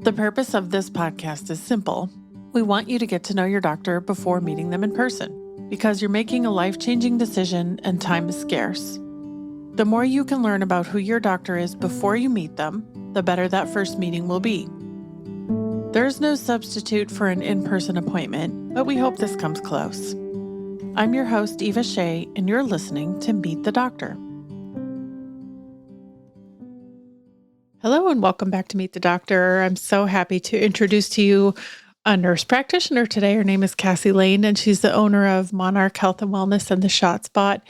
The purpose of this podcast is simple. We want you to get to know your doctor before meeting them in person, because you're making a life-changing decision and time is scarce. The more you can learn about who your doctor is before you meet them, the better that first meeting will be. There's no substitute for an in-person appointment, but we hope this comes close. I'm your host, Eva Shea, and you're listening to Meet the Doctor. Hello and welcome back to Meet the Doctor. I'm so happy to introduce to you a nurse practitioner today. Her name is Cassie Layne, and she's the owner of Monarch Health Wellness and the Shot Spot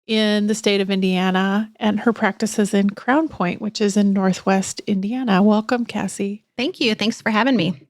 in the state of Indiana. And her practice is in Crown Point, which is in Northwest Indiana. Welcome, Cassie. Thank you. Thanks for having me.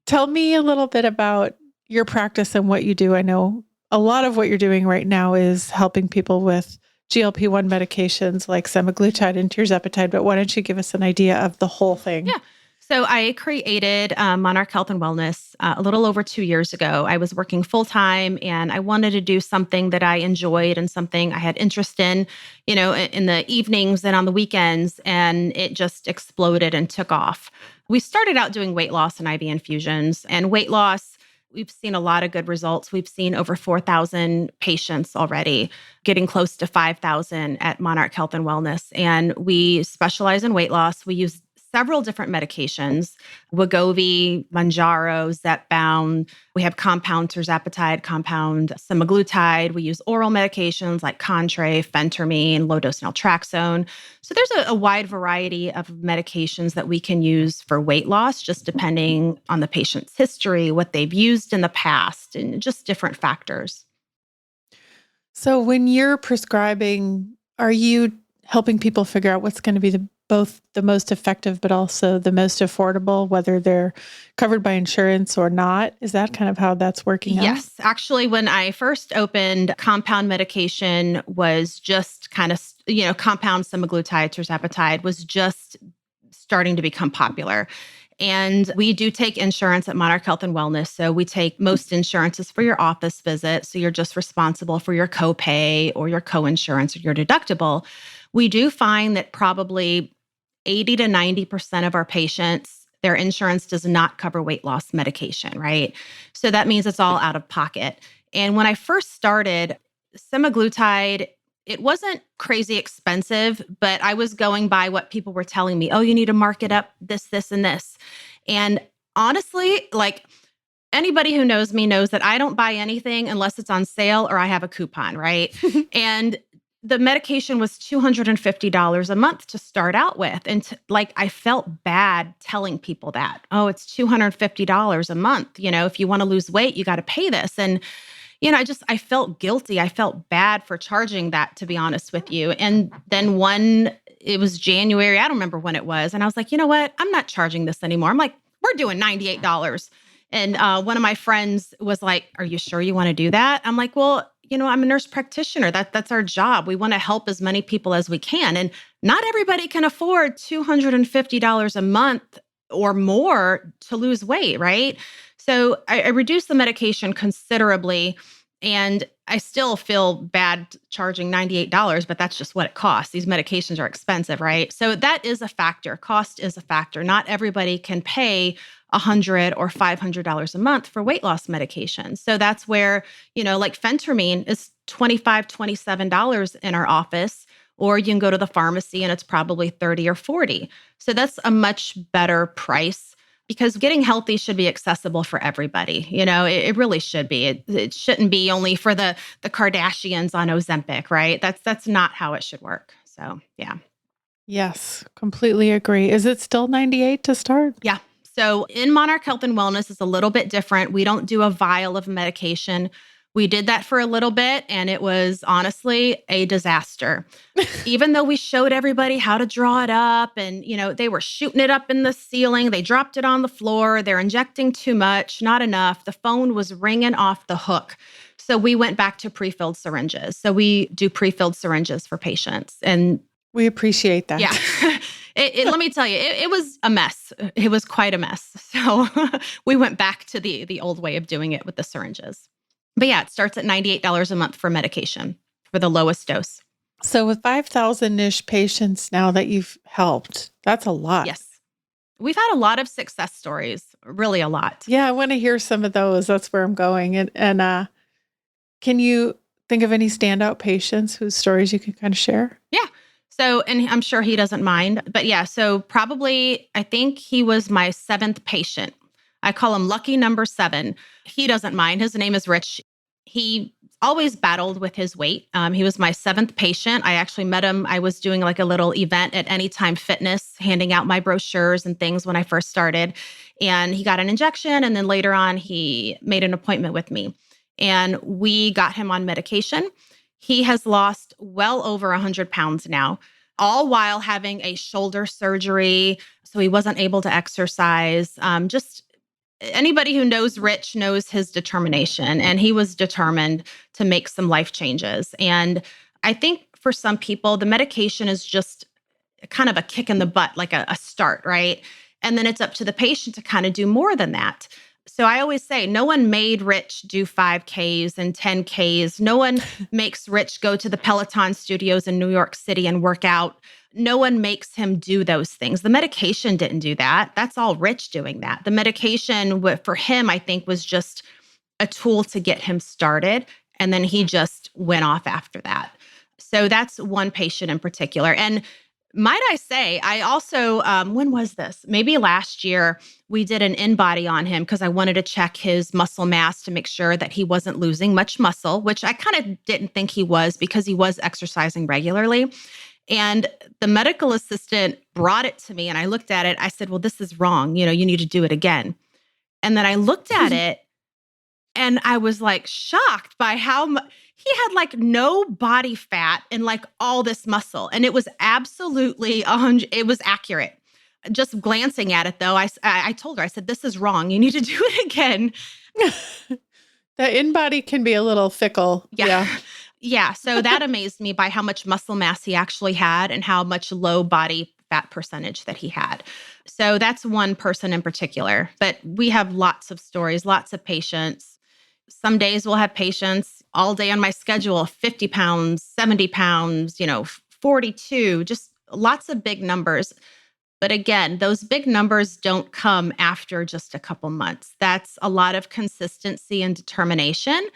Tell me a little bit about your practice and what you do. I know a lot of what you're doing right now is helping people with GLP-1 medications like semaglutide and tirzepatide, but why don't you give us an idea of the whole thing? Yeah. So I created Monarch Health and Wellness a little over 2 years ago. I was working full-time and I wanted to do something that I enjoyed and something I had interest in, in the evenings and on the weekends, and it just exploded and took off. We started out doing weight loss and IV infusions, and weight loss, we've seen a lot of good results. We've seen over 4,000 patients already, getting close to 5,000 at Monarch Health and Wellness. And we specialize in weight loss. We use several different medications: Wegovy, Mounjaro, Zepbound. We have compound tirzepatide, compound semaglutide. We use oral medications like Contrave, phentermine, low-dose naltrexone. So there's a wide variety of medications that we can use for weight loss, just depending on the patient's history, what they've used in the past, and just different factors. So when you're prescribing, are you helping people figure out what's going to be both the most effective, but also the most affordable, whether they're covered by insurance or not? Is that kind of how that's working out? Yes. Actually, when I first opened, compound medication was just kind of, compound semaglutide, tirzepatide was just starting to become popular. And we do take insurance at Monarch Health and Wellness. So we take most insurances for your office visit. So you're just responsible for your copay or your coinsurance or your deductible. We do find that probably 80 to 90% of our patients, their insurance does not cover weight loss medication, right? So that means it's all out of pocket. And when I first started, semaglutide, it wasn't crazy expensive, but I was going by what people were telling me. Oh, you need to mark it up this, and this. And honestly, anybody who knows me knows that I don't buy anything unless it's on sale or I have a coupon, right? And the medication was $250 a month to start out with. And I felt bad telling people that. Oh, it's $250 a month. If you want to lose weight, you got to pay this. And, I felt guilty. I felt bad for charging that, to be honest with you. And then it was January, I don't remember when it was. And I was like, you know what? I'm not charging this anymore. I'm like, we're doing $98. And one of my friends was like, are you sure you want to do that? I'm like, well, I'm a nurse practitioner. That's our job. We want to help as many people as we can. And not everybody can afford $250 a month or more to lose weight, right? So I reduced the medication considerably, and I still feel bad charging $98, but that's just what it costs. These medications are expensive, right? So that is a factor. Cost is a factor. Not everybody can pay $100 or $500 a month for weight loss medication. So that's where, like phentermine is $25, $27 in our office, or you can go to the pharmacy and it's probably $30 or $40. So that's a much better price, because getting healthy should be accessible for everybody. It really should be. It shouldn't be only for the Kardashians on Ozempic, right? That's not how it should work. So, yeah. Yes, completely agree. Is it still $98 to start? Yeah. So in Monarch Health and Wellness, it's a little bit different. We don't do a vial of medication. We did that for a little bit, and it was honestly a disaster. Even though we showed everybody how to draw it up, and they were shooting it up in the ceiling, they dropped it on the floor, they're injecting too much, not enough. The phone was ringing off the hook. So we went back to pre-filled syringes. So we do pre-filled syringes for patients, and we appreciate that. Yeah. Let me tell you, it was a mess. It was quite a mess. So we went back to the old way of doing it with the syringes. But yeah, it starts at $98 a month for medication for the lowest dose. So with 5,000-ish patients now that you've helped, that's a lot. Yes. We've had a lot of success stories, really a lot. Yeah, I want to hear some of those. That's where I'm going. And can you think of any standout patients whose stories you can kind of share? Yeah. So, and I'm sure he doesn't mind, but yeah, so probably, I think he was my seventh patient. I call him lucky number 7. He doesn't mind. His name is Rich. He always battled with his weight. He was my seventh patient. I actually met him. I was doing like a little event at Anytime Fitness, handing out my brochures and things when I first started. And he got an injection. And then later on, he made an appointment with me. And we got him on medication. He has lost well over 100 pounds now, all while having a shoulder surgery. So he wasn't able to exercise. Just anybody who knows Rich knows his determination, and he was determined to make some life changes. And I think for some people, the medication is just kind of a kick in the butt, like a start, right? And then it's up to the patient to kind of do more than that. So I always say, no one made Rich do 5Ks and 10Ks. No one makes Rich go to the Peloton studios in New York City and work out. No one makes him do those things. The medication didn't do that. That's all Rich doing that. The medication for him, I think, was just a tool to get him started. And then he just went off after that. So that's one patient in particular. And might I say, I also, when was this? Maybe last year, we did an in-body on him because I wanted to check his muscle mass to make sure that he wasn't losing much muscle, which I kind of didn't think he was because he was exercising regularly. And the medical assistant brought it to me and I looked at it. I said, well, this is wrong. You need to do it again. And then I looked at it and I was like shocked by how much he had like no body fat and like all this muscle. And it was absolutely 100, it was accurate. Just glancing at it though, I told her, I said, this is wrong. You need to do it again. The in-body can be a little fickle. Yeah. Yeah. So that amazed me by how much muscle mass he actually had and how much low body fat percentage that he had. So that's one person in particular. But we have lots of stories, lots of patients. Some days we'll have patients all day on my schedule, 50 pounds, 70 pounds, 42, just lots of big numbers. But again, those big numbers don't come after just a couple months. That's a lot of consistency and determination.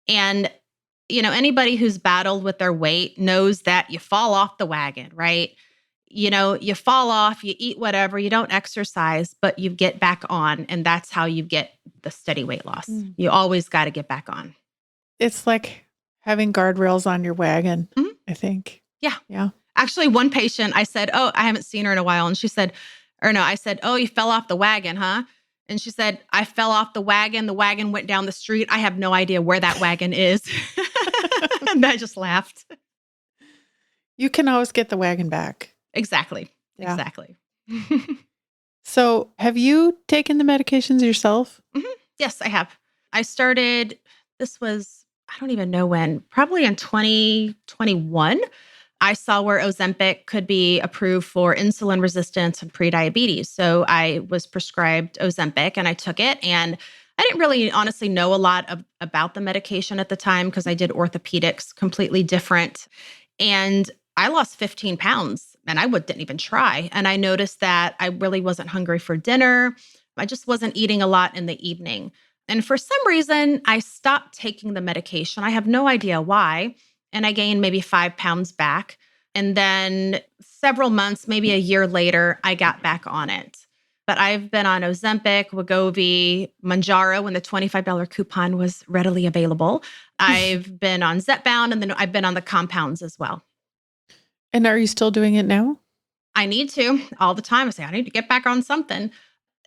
And, anybody who's battled with their weight knows that you fall off the wagon, right? You fall off, you eat whatever, you don't exercise, but you get back on. And that's how you get the steady weight loss. You always got to get back on. It's like having guardrails on your wagon, I think. Yeah. Yeah. Actually, one patient, I said, oh, I haven't seen her in a while. And she said, I said, oh, you fell off the wagon, huh? And she said, I fell off the wagon. The wagon went down the street. I have no idea where that wagon is. And I just laughed. You can always get the wagon back. Exactly. Yeah. Exactly. So have you taken the medications yourself? Yes, I have. I started, this was, I don't even know when, probably in 2021. I saw where Ozempic could be approved for insulin resistance and prediabetes. So I was prescribed Ozempic and I took it. And I didn't really honestly know a lot about the medication at the time because I did orthopedics, completely different. And I lost 15 pounds and I didn't even try. And I noticed that I really wasn't hungry for dinner. I just wasn't eating a lot in the evening. And for some reason, I stopped taking the medication. I have no idea why. And I gained maybe 5 pounds back. And then several months, maybe a year later, I got back on it. But I've been on Ozempic, Wegovy, Mounjaro when the $25 coupon was readily available. I've been on Zepbound, and then I've been on the compounds as well. And are you still doing it now? I need to all the time. I say, I need to get back on something.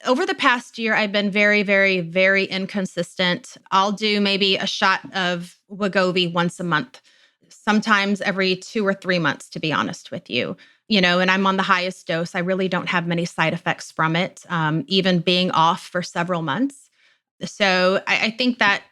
Over the past year, I've been very, very, very inconsistent. I'll do maybe a shot of Wegovy once a month. Sometimes every 2 or 3 months, to be honest with you, and I'm on the highest dose. I really don't have many side effects from it, even being off for several months. So I think that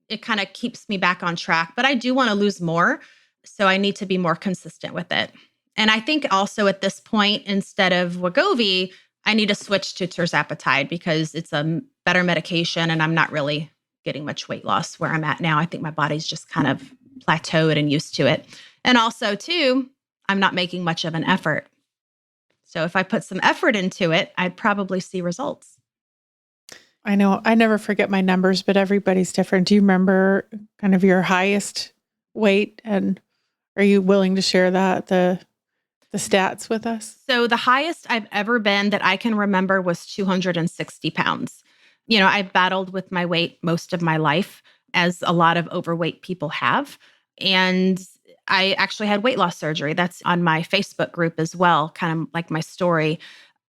it kind of keeps me back on track, but I do want to lose more. So I need to be more consistent with it. And I think also at this point, instead of Wegovy, I need to switch to tirzepatide because it's a better medication and I'm not really getting much weight loss where I'm at now. I think my body's just kind of plateaued and used to it. And also, too, I'm not making much of an effort. So if I put some effort into it, I'd probably see results. I know I never forget my numbers, but everybody's different. Do you remember kind of your highest weight, and are you willing to share the stats with us? So the highest I've ever been that I can remember was 260 pounds. I've battled with my weight most of my life, as a lot of overweight people have. And I actually had weight loss surgery. That's on my Facebook group as well, kind of like my story.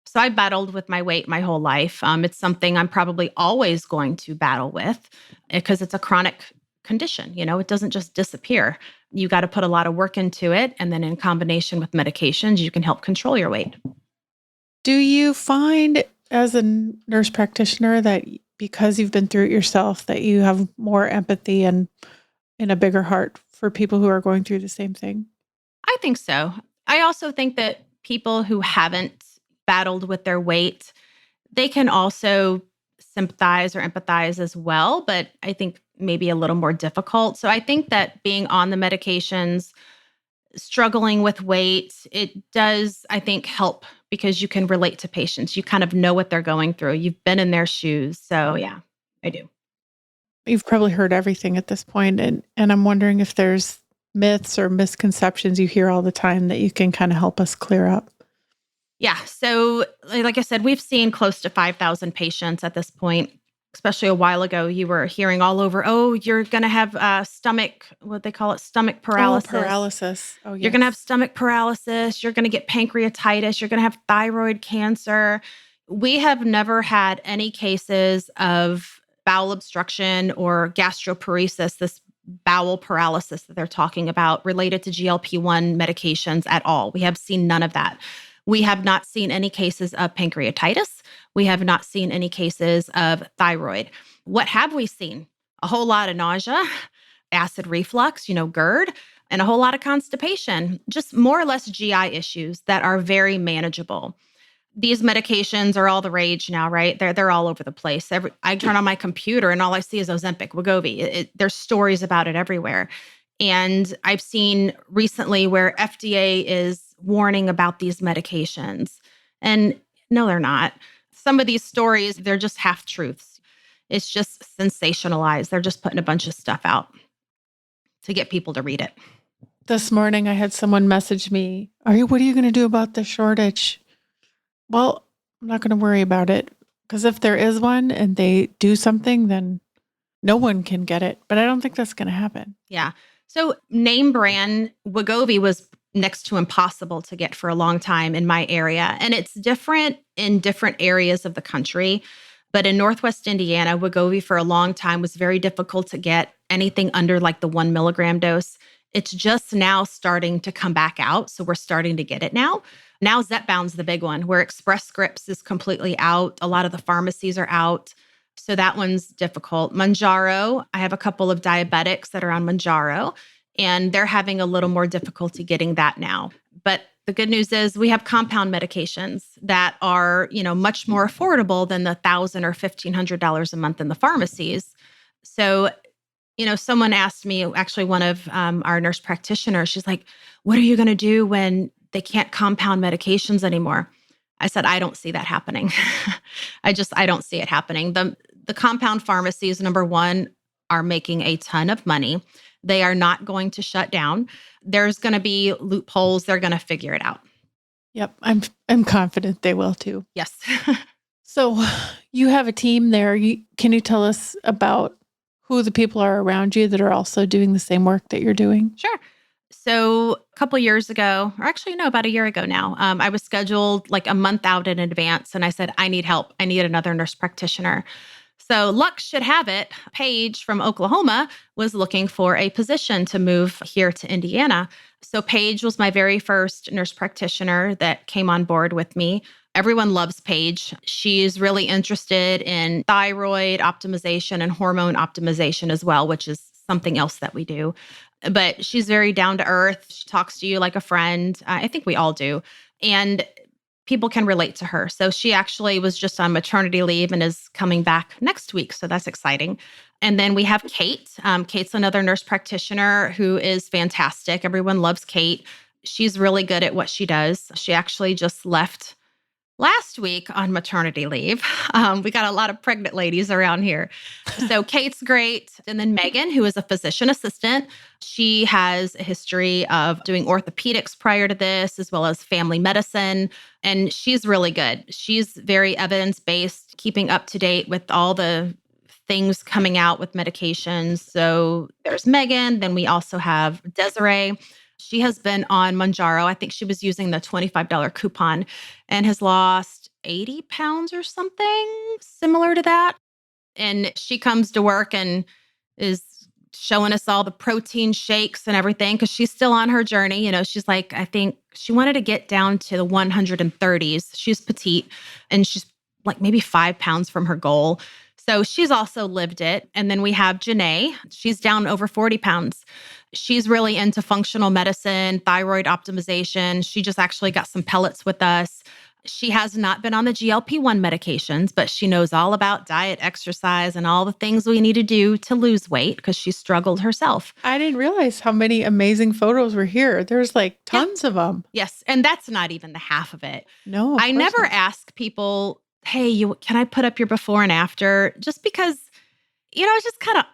So I battled with my weight my whole life. It's something I'm probably always going to battle with because it's a chronic condition. It doesn't just disappear. You got to put a lot of work into it. And then in combination with medications, you can help control your weight. Do you find as a nurse practitioner that because you've been through it yourself, that you have more empathy and a bigger heart for people who are going through the same thing? I think so. I also think that people who haven't battled with their weight, they can also sympathize or empathize as well, but I think maybe a little more difficult. So I think that being on the medications, struggling with weight, it does, I think, help because you can relate to patients. You kind of know what they're going through. You've been in their shoes. So yeah, I do. You've probably heard everything at this point, and I'm wondering if there's myths or misconceptions you hear all the time that you can kind of help us clear up. Yeah. So, like I said, we've seen close to 5,000 patients at this point. Especially a while ago, you were hearing all over, oh, you're going to have stomach, what they call it, stomach paralysis. Oh, paralysis. Oh, yes. You're going to have stomach paralysis. You're going to get pancreatitis. You're going to have thyroid cancer. We have never had any cases of bowel obstruction or gastroparesis, this bowel paralysis that they're talking about related to GLP-1 medications at all. We have seen none of that. We have not seen any cases of pancreatitis. We have not seen any cases of thyroid. What have we seen? A whole lot of nausea, acid reflux, GERD, and a whole lot of constipation, just more or less GI issues that are very manageable. These medications are all the rage now, right? They're all over the place. I turn on my computer and all I see is Ozempic, Wegovy. There's stories about it everywhere. And I've seen recently where FDA is warning about these medications. And no, they're not. Some of these stories, they're just half truths. It's just sensationalized. They're just putting a bunch of stuff out to get people to read it. This morning I had someone message me, what are you going to do about the shortage? Well, I'm not going to worry about it, because if there is one and they do something, then no one can get it. But I don't think that's going to happen. Yeah. So name brand Wegovy was next to impossible to get for a long time in my area. And it's different in different areas of the country. But in Northwest Indiana, Wegovy for a long time was very difficult to get anything under like the 1 milligram dose. It's just now starting to come back out. So we're starting to get it now. Now Zepbound's the big one, where Express Scripts is completely out. A lot of the pharmacies are out. So that one's difficult. Mounjaro, I have a couple of diabetics that are on Mounjaro, and they're having a little more difficulty getting that now. But the good news is we have compound medications that are, much more affordable than the $1,000 or $1,500 a month in the pharmacies. So, someone asked me, actually one of our nurse practitioners, she's like, what are you going to do when they can't compound medications anymore? I said, I don't see that happening. I don't see it happening. The compound pharmacies, number one, are making a ton of money. They are not going to shut down. There's going to be loopholes. They're going to figure it out. Yep. I'm confident they will too. Yes. So you have a team there. Can you tell us about who the people are around you that are also doing the same work that you're doing? Sure. So a couple of years ago, or actually, no, about a year ago now, I was scheduled like a month out in advance. And I said, I need help. I need another nurse practitioner. So luck should have it, Paige from Oklahoma was looking for a position to move here to Indiana. So Paige was my very first nurse practitioner that came on board with me. Everyone loves Paige. She's really interested in thyroid optimization and hormone optimization as well, which is something else that we do. But she's very down to earth. She talks to you like a friend. I think we all do. And people can relate to her. So she actually was just on maternity leave and is coming back next week. So that's exciting. And then we have Kate. Kate's another nurse practitioner who is fantastic. Everyone loves Kate. she's really good at what she does. She actually just left last week on maternity leave. We got a lot of pregnant ladies around here. So Kate's great. And then Megan, who is a physician assistant, she has a history of doing orthopedics prior to this, as well as family medicine. And she's really good. She's very evidence-based, keeping up to date with all the things coming out with medications. So there's Megan. Then we also have Desiree. She has been on Mounjaro. I think she was using the $25 coupon and has lost 80 pounds or something similar to that. And she comes to work and is showing us all the protein shakes and everything because she's still on her journey. She's like, I think she wanted to get down to the 130s. She's petite and she's like maybe 5 pounds from her goal. So she's also lived it. And then we have Janae. She's down over 40 pounds. She's really into functional medicine, thyroid optimization. She just actually got some pellets with us. She has not been on the GLP-1 medications, but she knows all about diet, exercise, and all the things we need to do to lose weight because she struggled herself. I didn't realize how many amazing photos were here. There's like tons of them. Yes. And that's not even the half of it. No, I never not. ask people, hey, can I put up your before and after? Just because, it's just kind of,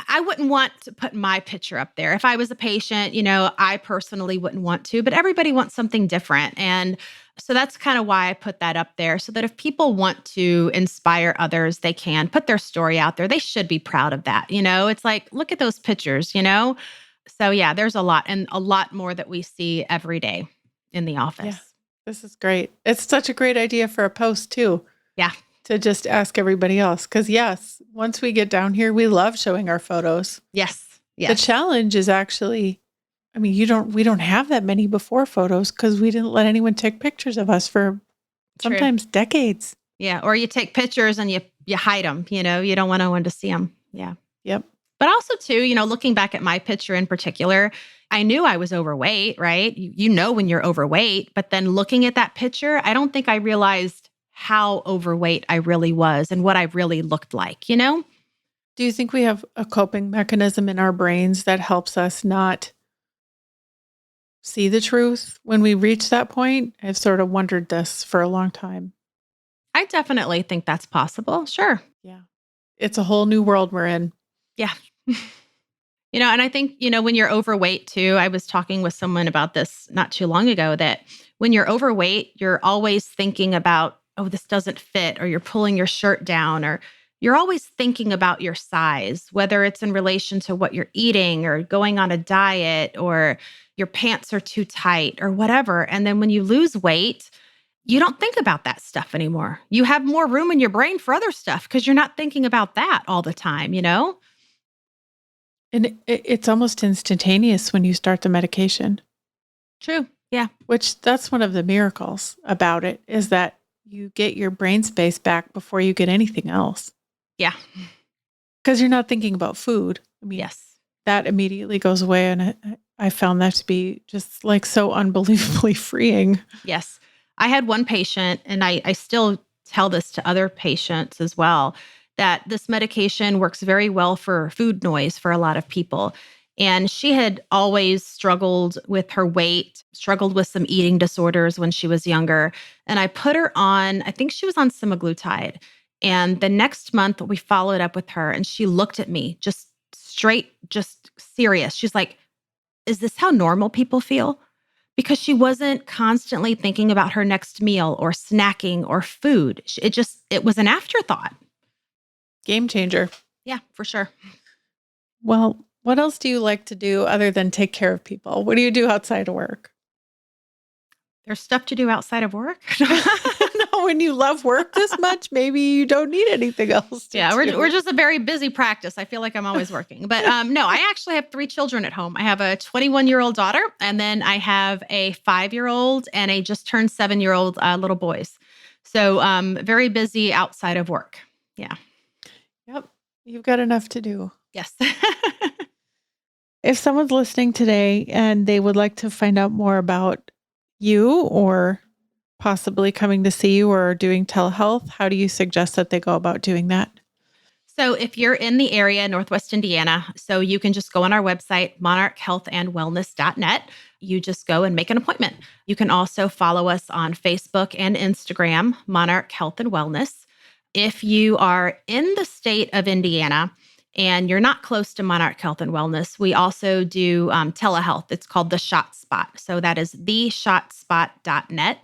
I wouldn't want to put my picture up there. If I was a patient, I personally wouldn't want to, but everybody wants something different. And so that's kind of why I put that up there so that if people want to inspire others, they can put their story out there. They should be proud of that. It's like, look at those pictures, So yeah, there's a lot and a lot more that we see every day in the office. Yeah, this is great. It's such a great idea for a post too. Yeah. To just ask everybody else. Because yes, once we get down here, we love showing our photos. Yes. The challenge is actually, we don't have that many before photos because we didn't let anyone take pictures of us for sometimes decades. Yeah. Or you take pictures and you hide them, you don't want anyone to see them. Yeah. Yep. But also too, looking back at my picture in particular, I knew I was overweight, right? You know when you're overweight, but then looking at that picture, I don't think I realized how overweight I really was and what I really looked like, Do you think we have a coping mechanism in our brains that helps us not see the truth when we reach that point? I've sort of wondered this for a long time. I definitely think that's possible. Sure. Yeah. It's a whole new world we're in. Yeah. And I think, when you're overweight too, I was talking with someone about this not too long ago, that when you're overweight, you're always thinking about, oh, this doesn't fit, or you're pulling your shirt down, or you're always thinking about your size, whether it's in relation to what you're eating or going on a diet, or your pants are too tight or whatever. And then when you lose weight, you don't think about that stuff anymore. You have more room in your brain for other stuff because you're not thinking about that all the time, And it's almost instantaneous when you start the medication. True. Yeah. Which that's one of the miracles about it, is that you get your brain space back before you get anything else. Yeah. Because you're not thinking about food. Yes. That immediately goes away. And I found that to be just like so unbelievably freeing. Yes. I had one patient, and I still tell this to other patients as well, that this medication works very well for food noise for a lot of people. And she had always struggled with her weight, struggled with some eating disorders when she was younger. And I put her on, I think she was on semaglutide. And the next month we followed up with her and she looked at me just straight, just serious. She's like, is this how normal people feel? Because she wasn't constantly thinking about her next meal or snacking or food. It was an afterthought. Game changer. Yeah, for sure. Well, what else do you like to do other than take care of people? What do you do outside of work? There's stuff to do outside of work. No, when you love work this much, maybe you don't need anything else. We're just a very busy practice. I feel like I'm always working. But no, I actually have 3 children at home. I have a 21-year-old daughter, and then I have a 5-year-old and a just turned 7-year-old little boys. So very busy outside of work. Yeah. Yep. You've got enough to do. Yes. If someone's listening today and they would like to find out more about you or possibly coming to see you or doing telehealth, how do you suggest that they go about doing that? So if you're in the area, Northwest Indiana, so you can just go on our website, monarchhealthandwellness.net. You just go and make an appointment. You can also follow us on Facebook and Instagram, Monarch Health and Wellness. If you are in the state of Indiana and you're not close to Monarch Health and Wellness, we also do telehealth. It's called the Shot Spot. So that is theshotspot.net.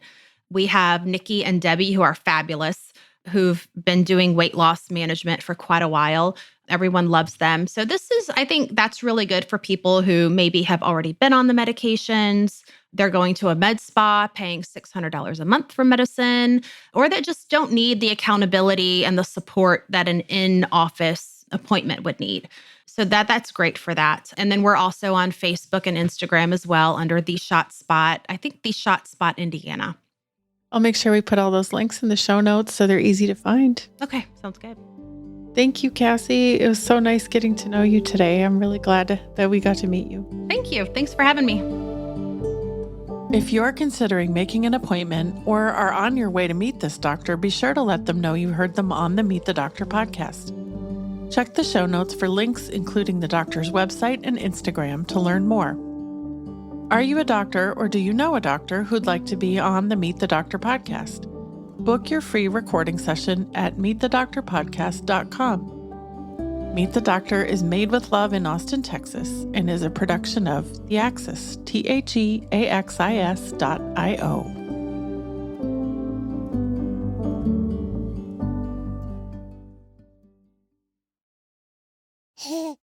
We have Nikki and Debbie, who are fabulous, who've been doing weight loss management for quite a while. Everyone loves them. So I think that's really good for people who maybe have already been on the medications. They're going to a med spa, paying $600 a month for medicine, or that just don't need the accountability and the support that an in-office appointment would need. So that's great for that. And then we're also on Facebook and Instagram as well under The Shot Spot. I think The Shot Spot Indiana. I'll make sure we put all those links in the show notes so they're easy to find. Okay, sounds good. Thank you, Cassie. It was so nice getting to know you today. I'm really glad that we got to meet you. Thank you. Thanks for having me. If you're considering making an appointment or are on your way to meet this doctor, be sure to let them know you heard them on the Meet the Doctor podcast. Check the show notes for links, including the doctor's website and Instagram, to learn more. Are you a doctor or do you know a doctor who'd like to be on the Meet the Doctor podcast? Book your free recording session at meetthedoctorpodcast.com. Meet the Doctor is made with love in Austin, Texas, and is a production of The Axis, TheAxis.io.